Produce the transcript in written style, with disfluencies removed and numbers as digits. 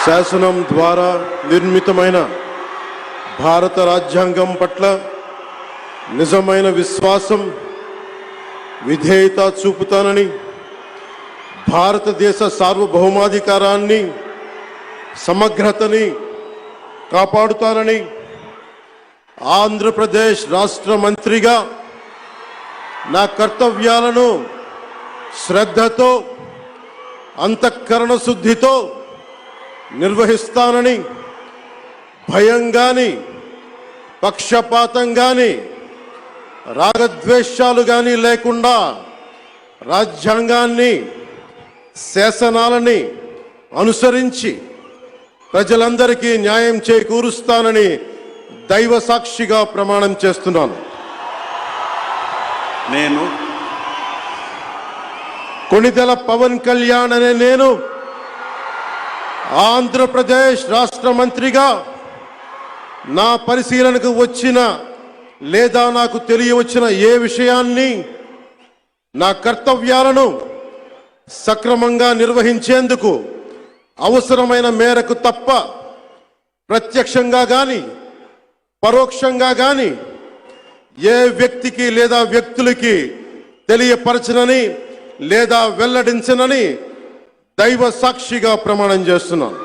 శాసనం ద్వారా నిర్మితమైన భారత రాజ్యాంగం పట్ల నిజమైన విశ్వాసం, విధేయత చూపుతానని, భారతదేశ సార్వభౌమాధికారాన్ని, సమగ్రతని కాపాడుతానని ఆంధ్రప్రదేశ్ రాష్ట్ర మంత్రిగా నా కర్తవ్యాలను శ్రద్ధతో, అంతఃకరణ శుద్ధితో నిర్వహిస్తానని, భయం గాని, పక్షపాతం గాని, రాగద్వేషాలు గాని లేకుండా రాజ్యాంగాన్ని, శాసనాలని అనుసరించి ప్రజలందరికీ న్యాయం చేకూరుస్తానని దైవ సాక్షిగా ప్రమాణం చేస్తున్నాను. నేను కొణిదెల పవన్ కళ్యాణ్ అనే నేను ఆంధ్రప్రదేశ్ రాష్ట్ర మంత్రిగా నా పరిశీలనకు వచ్చిన లేదా నాకు తెలియవచ్చిన ఏ విషయాన్ని, నా కర్తవ్యాలను సక్రమంగా నిర్వహించేందుకు అవసరమైన మేరకు తప్ప ప్రత్యక్షంగా గాని పరోక్షంగా గాని ఏ వ్యక్తికి లేదా వ్యక్తులకి తెలియపరచనని లేదా వెల్లడించనని దైవ సాక్షిగా ప్రమాణం చేస్తున్నాను.